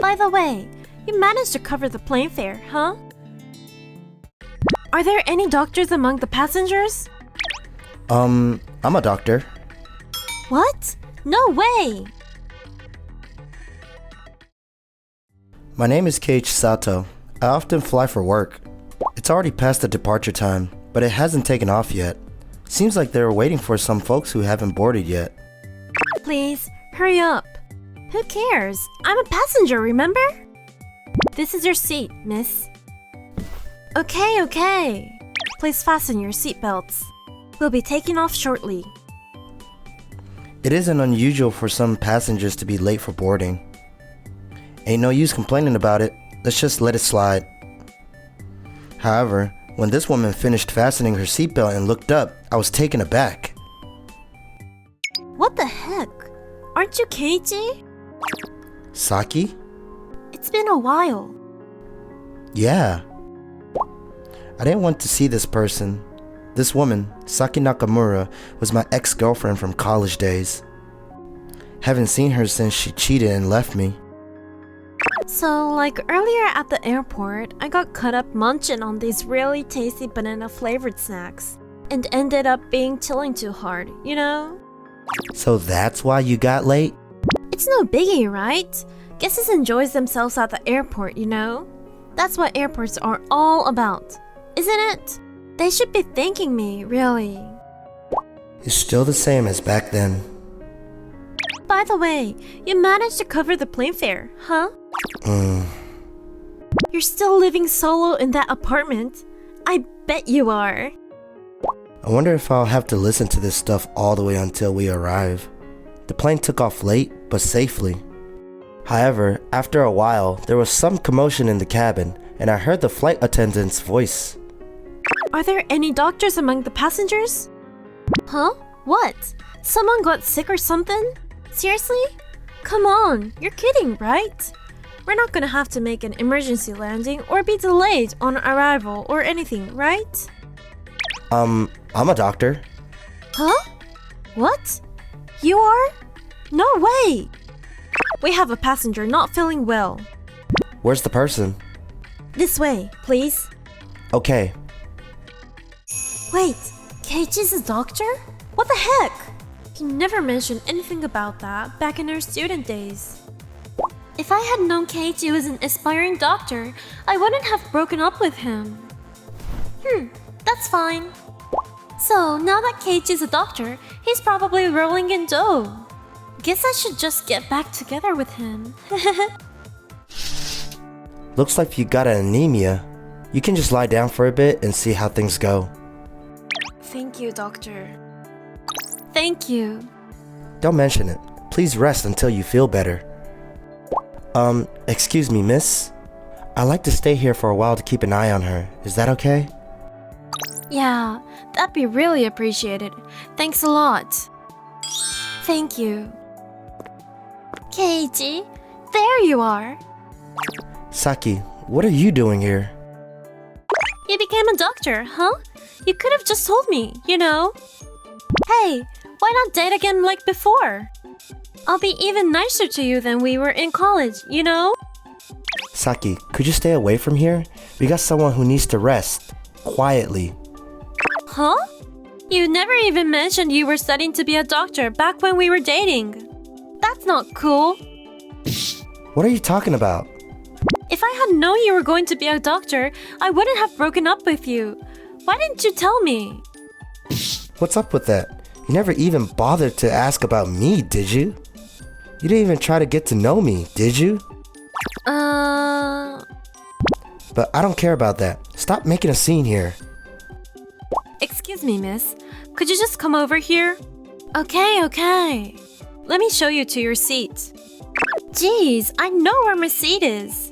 By the way, you managed to cover the plane fare, huh? Are there any doctors among the passengers? I'm a doctor. What? No way! My name is Keiichi Sato. I often fly for work. It's already past the departure time, but it hasn't taken off yet. Seems like they're waiting for some folks who haven't boarded yet. Please, hurry up. Who cares? I'm a passenger, remember? This is your seat, miss. Okay. Please fasten your seatbelts. We'll be taking off shortly. It isn't unusual for some passengers to be late for boarding. Ain't no use complaining about it. Let's just let it slide. However, when this woman finished fastening her seatbelt and looked up, I was taken aback. What the heck? Aren't you Keiichi? Saki? It's been a while. Yeah. I didn't want to see this person. This woman, Saki Nakamura, was my ex-girlfriend from college days. Haven't seen her since she cheated and left me. So, like earlier at the airport, I got caught up munching on these really tasty banana-flavored snacks and ended up being chilling too hard, you know? So that's why you got late? It's no biggie, right? Guests enjoy themselves at the airport, you know? That's what airports are all about, isn't it? They should be thanking me, really. It's still the same as back then. By the way, you managed to cover the plane fare, huh? You're still living solo in that apartment? I bet you are. I wonder if I'll have to listen to this stuff all the way until we arrive. The plane took off late, but safely. However, after a while, there was some commotion in the cabin, and I heard the flight attendant's voice. Are there any doctors among the passengers? Huh? What? Someone got sick or something? Seriously? Come on, you're kidding, right? We're not gonna have to make an emergency landing or be delayed on arrival or anything, right? I'm a doctor. Huh? What? You are? No way! We have a passenger not feeling well. Where's the person? This way, please. Okay. Wait, Keiichi's a doctor? What the heck? He never mentioned anything about that back in our student days. If I had known Keiichi was an aspiring doctor, I wouldn't have broken up with him. That's fine. So, now that Keiichi's a doctor, he's probably rolling in dough. Guess I should just get back together with him. Looks like you got an anemia. You can just lie down for a bit and see how things go. Thank you, doctor. Thank you. Don't mention it. Please rest until you feel better. Excuse me, miss? I'd like to stay here for a while to keep an eye on her. Is that okay? Yeah, that'd be really appreciated. Thanks a lot. Thank you. Keiichi, there you are. Saki, what are you doing here? You became a doctor, huh? You could have just told me, you know? Hey, why not date again like before? I'll be even nicer to you than we were in college, you know? Saki, could you stay away from here? We got someone who needs to rest. Quietly. Huh? You never even mentioned you were studying to be a doctor back when we were dating. That's not cool. What are you talking about? If I had known you were going to be a doctor, I wouldn't have broken up with you. Why didn't you tell me? What's up with that? You never even bothered to ask about me, did you? You didn't even try to get to know me, did you? But I don't care about that. Stop making a scene here. Excuse me, miss. Could you just come over here? Okay. Let me show you to your seat. Jeez, I know where my seat is.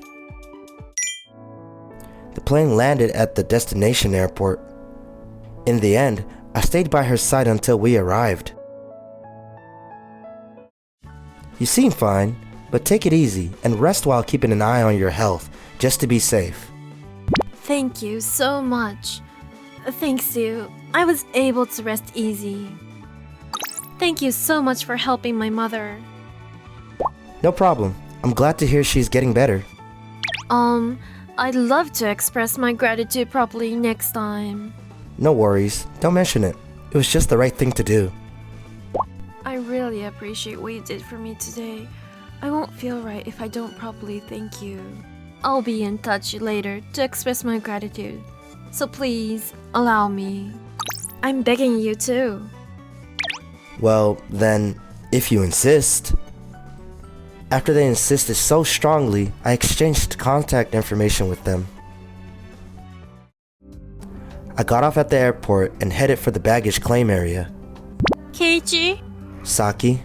The plane landed at the destination airport. In the end, I stayed by her side until we arrived. You seem fine, but take it easy and rest while keeping an eye on your health, just to be safe. Thank you so much. Thanks to you, I was able to rest easy. Thank you so much for helping my mother. No problem. I'm glad to hear she's getting better. I'd love to express my gratitude properly next time. No worries, don't mention it. It was just the right thing to do. I really appreciate what you did for me today. I won't feel right if I don't properly thank you. I'll be in touch later to express my gratitude. So please, allow me. I'm begging you too. Well, then, if you insist. After they insisted so strongly, I exchanged contact information with them. I got off at the airport and headed for the baggage claim area. Keiichi, Saki,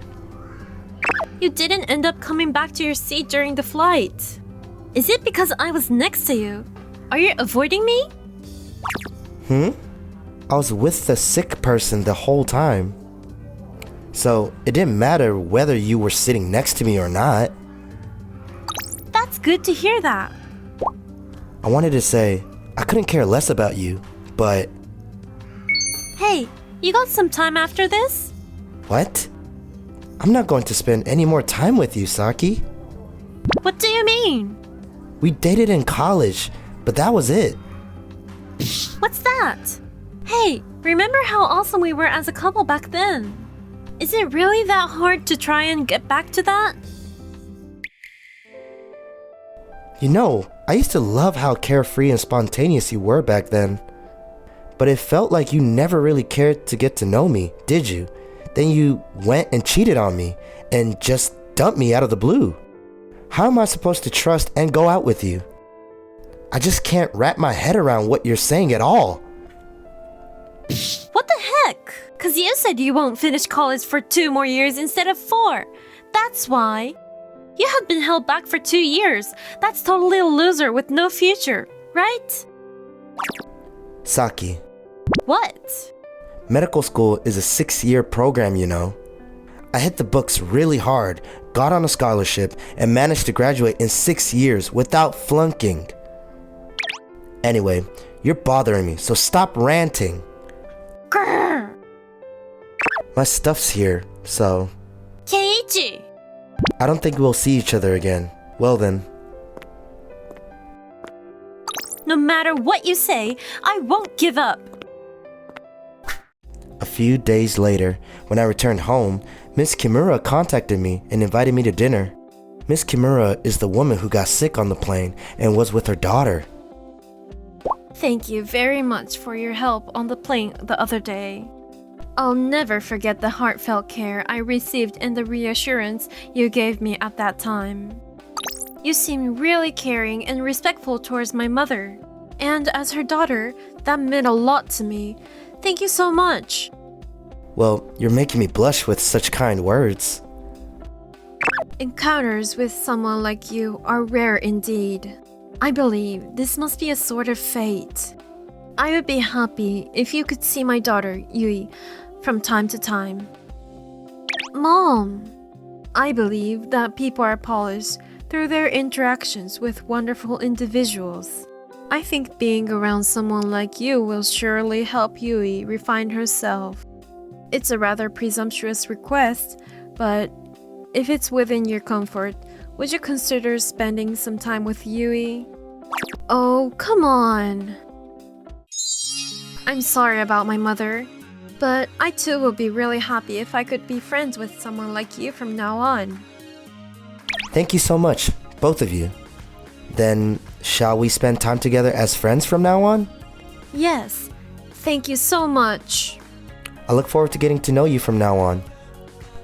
you didn't end up coming back to your seat during the flight. Is it because I was next to you? Are you avoiding me? I was with the sick person the whole time. So it didn't matter whether you were sitting next to me or not. That's good to hear that. I wanted to say, I couldn't care less about you, but... Hey, you got some time after this? What? I'm not going to spend any more time with you, Saki. What do you mean? We dated in college, but that was it. What's that? Hey, remember how awesome we were as a couple back then? Is it really that hard to try and get back to that? You know, I used to love how carefree and spontaneous you were back then. But it felt like you never really cared to get to know me, did you? Then you went and cheated on me and just dumped me out of the blue. How am I supposed to trust and go out with you? I just can't wrap my head around what you're saying at all. What the heck? 'Cause you said you won't finish college for 2 more years instead of 4. That's why. You had been held back for 2 years. That's totally a loser with no future, right? Saki, What? medical school is a 6-year program, you know. I hit the books really hard, got on a scholarship, and managed to graduate in 6 years without flunking. Anyway, you're bothering me, so stop ranting. Grr! My stuff's here, so Keiichi! I don't think we'll see each other again. Well then. No matter what you say, I won't give up. A few days later, when I returned home, Miss Kimura contacted me and invited me to dinner. Miss Kimura is the woman who got sick on the plane and was with her daughter. Thank you very much for your help on the plane the other day. I'll never forget the heartfelt care I received and the reassurance you gave me at that time. You seemed really caring and respectful towards my mother. And as her daughter, that meant a lot to me. Thank you so much. Well, you're making me blush with such kind words. Encounters with someone like you are rare indeed. I believe this must be a sort of fate. I would be happy if you could see my daughter, Yui, from time to time. Mom, I believe that people are polished through their interactions with wonderful individuals. I think being around someone like you will surely help Yui refine herself. It's a rather presumptuous request, but if it's within your comfort, would you consider spending some time with Yui? Oh, come on. I'm sorry about my mother, but I too will be really happy if I could be friends with someone like you from now on. Thank you so much, both of you. Then, shall we spend time together as friends from now on? Yes, thank you so much. I look forward to getting to know you from now on.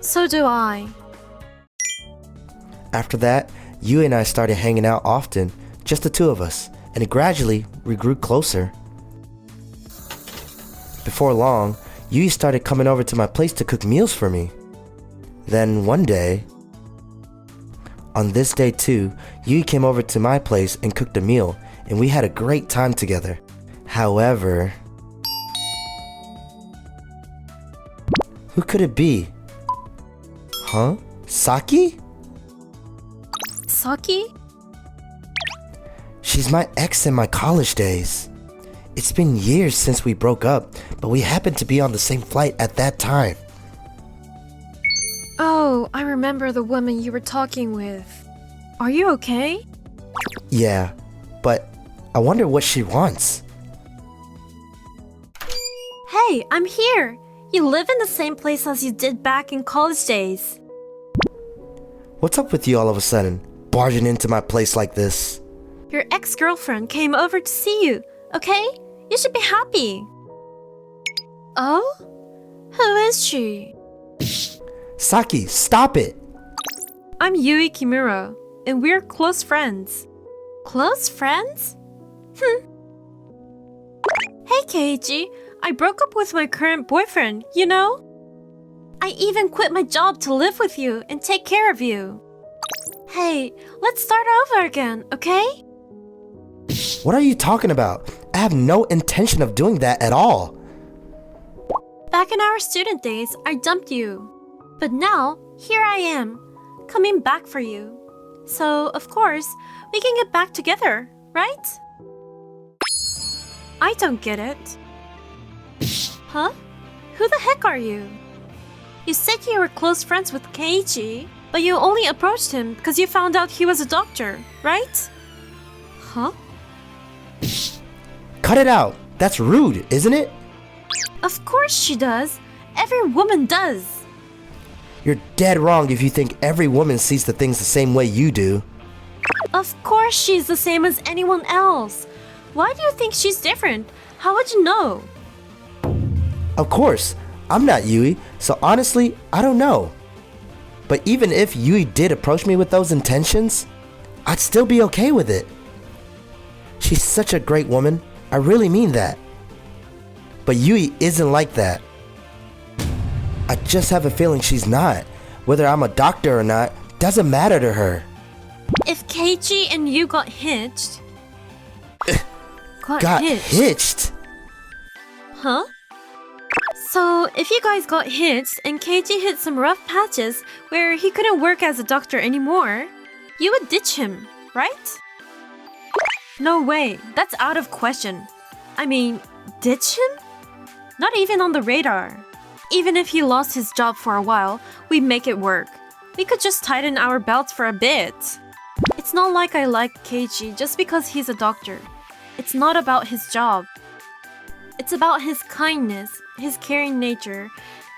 So do I. After that, Yui and I started hanging out often, just the two of us, and gradually we grew closer. Before long, Yui started coming over to my place to cook meals for me. Then one day, on this day too, Yui came over to my place and cooked a meal, and we had a great time together. However, who could it be? Huh? Saki? Saki? She's my ex in my college days. It's been years since we broke up, but we happened to be on the same flight at that time. Oh, I remember the woman you were talking with. Are you okay? Yeah, but I wonder what she wants. Hey, I'm here! You live in the same place as you did back in college days. What's up with you all of a sudden, barging into my place like this? Your ex-girlfriend came over to see you, okay? You should be happy. Oh? Who is she? Saki, stop it! I'm Yui Kimura, and we're close friends. Close friends? Hey Keiichi, I broke up with my current boyfriend, you know? I even quit my job to live with you and take care of you. Hey, let's start over again, okay? What are you talking about? I have no intention of doing that at all. Back in our student days, I dumped you. But now, here I am, coming back for you. So, of course, we can get back together, right? I don't get it. Huh? Who the heck are you? You said you were close friends with Keiichi, but you only approached him because you found out he was a doctor, right? Huh? Cut it out. That's rude, isn't it? Of course she does. Every woman does. You're dead wrong if you think every woman sees the things the same way you do. Of course she's the same as anyone else. Why do you think she's different? How would you know? Of course, I'm not Yui, so honestly, I don't know. But even if Yui did approach me with those intentions, I'd still be okay with it. She's such a great woman, I really mean that. But Yui isn't like that. I just have a feeling she's not. Whether I'm a doctor or not, doesn't matter to her. If Keiichi and you got hitched... Got hitched? Huh? So, if you guys got hitched and Keiichi hit some rough patches where he couldn't work as a doctor anymore, you would ditch him, right? No way, that's out of question. I mean, ditch him? Not even on the radar. Even if he lost his job for a while, we'd make it work. We could just tighten our belts for a bit. It's not like I like Keiichi just because he's a doctor. It's not about his job. It's about his kindness, his caring nature,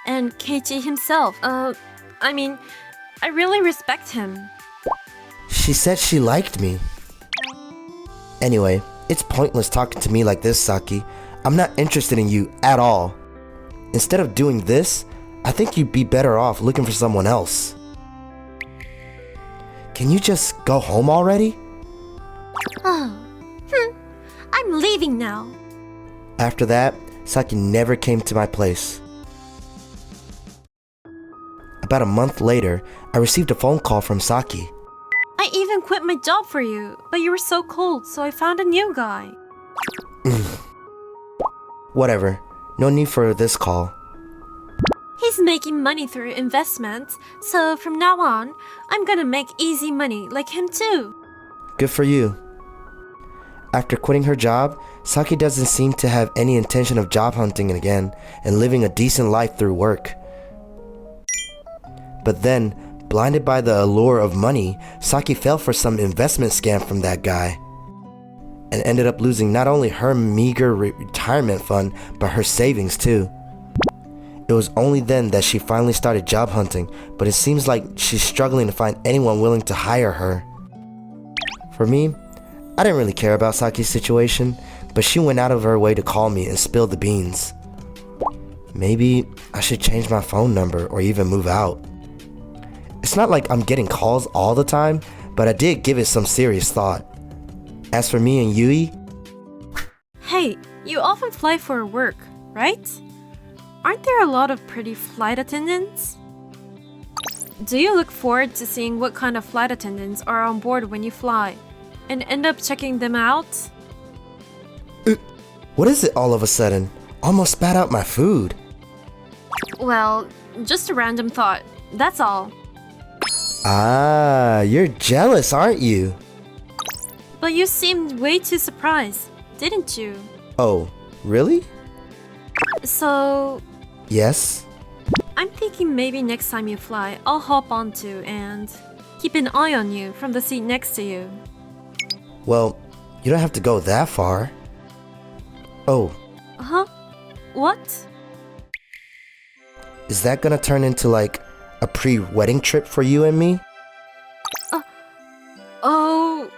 and Keiichi himself. I mean, I really respect him. She said she liked me. Anyway, it's pointless talking to me like this, Saki. I'm not interested in you at all. Instead of doing this, I think you'd be better off looking for someone else. Can you just go home already? I'm leaving now. After that, Saki never came to my place. About a month later, I received a phone call from Saki. I even quit my job for you, but you were so cold, so I found a new guy. Whatever, no need for this call. He's making money through investments, so from now on, I'm gonna make easy money like him too. Good for you. After quitting her job, Saki doesn't seem to have any intention of job hunting again and living a decent life through work. But then, blinded by the allure of money, Saki fell for some investment scam from that guy and ended up losing not only her meager retirement fund, but her savings too. It was only then that she finally started job hunting, but it seems like she's struggling to find anyone willing to hire her. For me, I didn't really care about Saki's situation, but she went out of her way to call me and spill the beans. Maybe I should change my phone number or even move out. It's not like I'm getting calls all the time, but I did give it some serious thought. As for me and Yui... Hey, you often fly for work, right? Aren't there a lot of pretty flight attendants? Do you look forward to seeing what kind of flight attendants are on board when you fly, and end up checking them out? What is it all of a sudden? Almost spat out my food. Well, just a random thought, that's all. Ah, you're jealous, aren't you? But you seemed way too surprised, didn't you? Oh, really? So... Yes? I'm thinking maybe next time you fly, I'll hop onto and... keep an eye on you from the seat next to you. Well, you don't have to go that far. Oh, Huh? What? is that gonna turn into like a pre-wedding trip for you and me? Oh...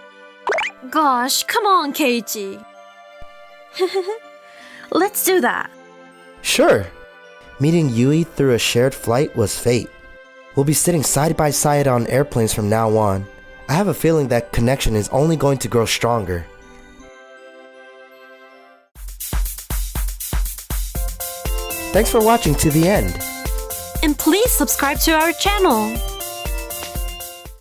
Gosh, come on, Keiichi. Let's do that. Sure. Meeting Yui through a shared flight was fate. We'll be sitting side by side on airplanes from now on. I have a feeling that connection is only going to grow stronger. Thanks for watching to the end. And please subscribe to our channel.